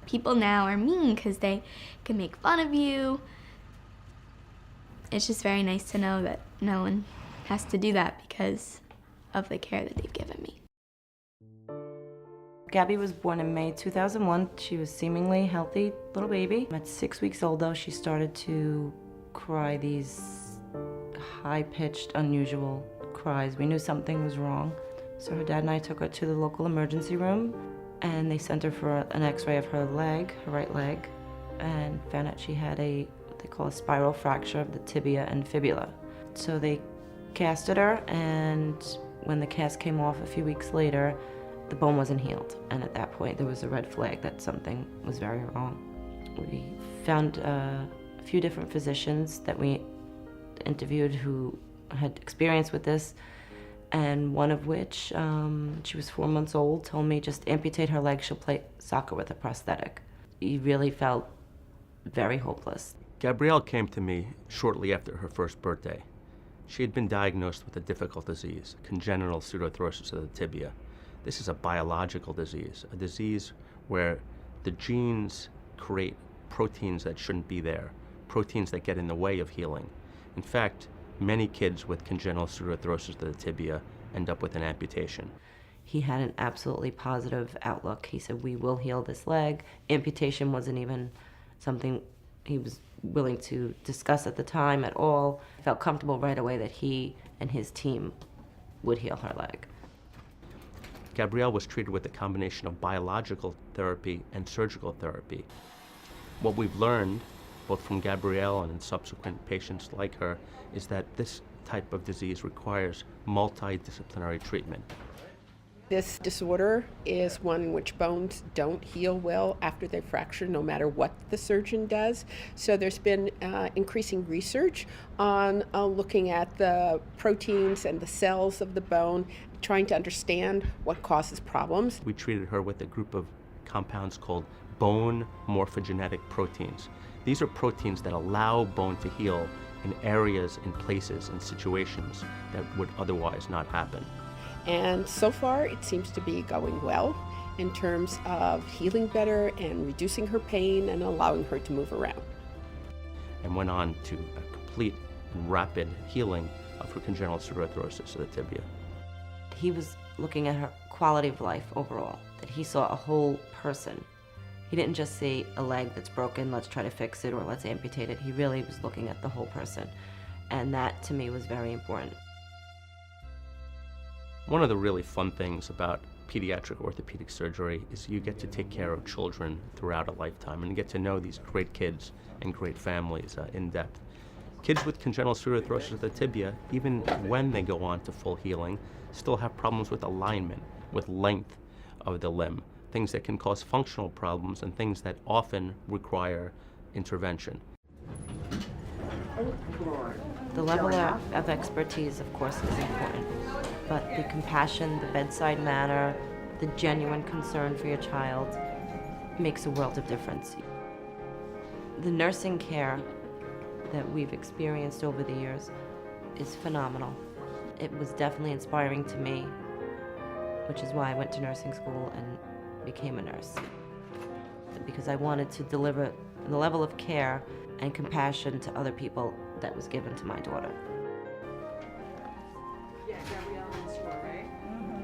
People now are mean because they can make fun of you. It's just very nice to know that no one has to do that because of the care that they've given me. Gabby was born in May 2001. She was seemingly healthy little baby. At 6 weeks old, though, she started to cry these high-pitched, unusual cries. We knew something was wrong. So her dad and I took her to the local emergency room, and they sent her for an x-ray of her leg, her right leg, and found out she had what they call a spiral fracture of the tibia and fibula. So they casted her, and when the cast came off a few weeks later, the bone wasn't healed. And at that point, there was a red flag that something was very wrong. We found a few different physicians that we interviewed who had experience with this, and one of which, she was 4 months old, told me just amputate her leg, she'll play soccer with a prosthetic. He really felt very hopeless. Gabrielle came to me shortly after her first birthday. She had been diagnosed with a difficult disease, congenital pseudarthrosis of the tibia. This is a biological disease, a disease where the genes create proteins that shouldn't be there, proteins that get in the way of healing. In fact, many kids with congenital pseudarthrosis of the tibia end up with an amputation. He had an absolutely positive outlook. He said, we will heal this leg. Amputation wasn't even something he was willing to discuss at the time at all. I felt comfortable right away that he and his team would heal her leg. Gabrielle was treated with a combination of biological therapy and surgical therapy. What we've learned, both from Gabrielle and in subsequent patients like her, is that this type of disease requires multidisciplinary treatment. This disorder is one in which bones don't heal well after they fracture, no matter what the surgeon does. So there's been increasing research on looking at the proteins and the cells of the bone, trying to understand what causes problems. We treated her with a group of compounds called bone morphogenetic proteins. These are proteins that allow bone to heal in areas, in places, in situations that would otherwise not happen. And so far, it seems to be going well in terms of healing better and reducing her pain and allowing her to move around. And went on to a complete and rapid healing of her congenital pseudarthrosis of the tibia. He was looking at her quality of life overall, that he saw a whole person. He didn't just see a leg that's broken, let's try to fix it, or let's amputate it. He really was looking at the whole person. And that, to me, was very important. One of the really fun things about pediatric orthopedic surgery is you get to take care of children throughout a lifetime and get to know these great kids and great families in depth. Kids with congenital pseudarthrosis of the tibia, even when they go on to full healing, still have problems with alignment, with length of the limb, things that can cause functional problems and things that often require intervention. The level of expertise, of course, is important, but the compassion, the bedside manner, the genuine concern for your child makes a world of difference. The nursing care that we've experienced over the years is phenomenal. It was definitely inspiring to me, which is why I went to nursing school and became a nurse, because I wanted to deliver the level of care and compassion to other people that was given to my daughter.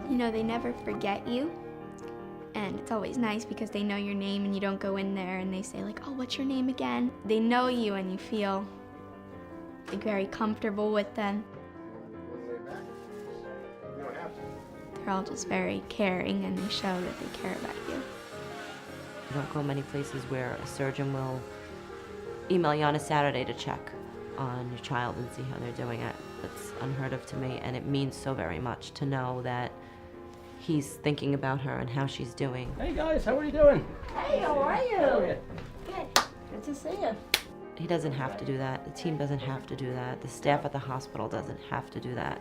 You know, they never forget you, and it's always nice because they know your name and you don't go in there and they say like, oh, what's your name again? They know you and you feel like very comfortable with them. They're all just very caring and they show that they care about you. You don't go many places where a surgeon will email you on a Saturday to check on your child and see how they're doing. It's unheard of to me, and it means so very much to know that he's thinking about her and how she's doing. Hey guys, how are you doing? Hey, how are you? Good. Good to see you. He doesn't have to do that. The team doesn't have to do that. The staff at the hospital doesn't have to do that.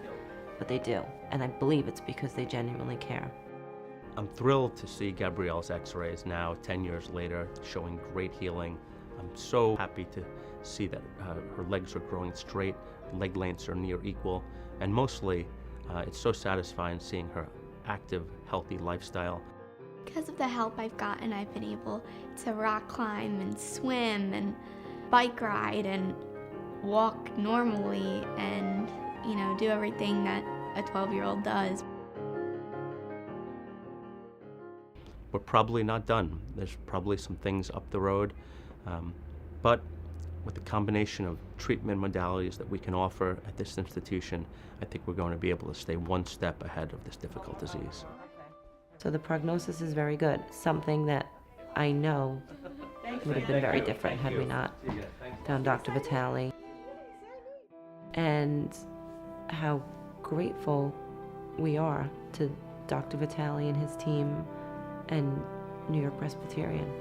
But they do, and I believe it's because they genuinely care. I'm thrilled to see Gabrielle's x-rays now, 10 years later, showing great healing. I'm so happy to see that her legs are growing straight, leg lengths are near equal, and mostly it's so satisfying seeing her active, healthy lifestyle. Because of the help I've gotten, I've been able to rock climb and swim and bike ride and walk normally and, do everything that a 12-year-old does. We're probably not done. There's probably some things up the road, but with the combination of treatment modalities that we can offer at this institution, I think we're going to be able to stay one step ahead of this difficult disease. So the prognosis is very good, something that I know would have been very different had we not found Dr. Vitale. And how grateful we are to Dr. Vitale and his team and New York-Presbyterian.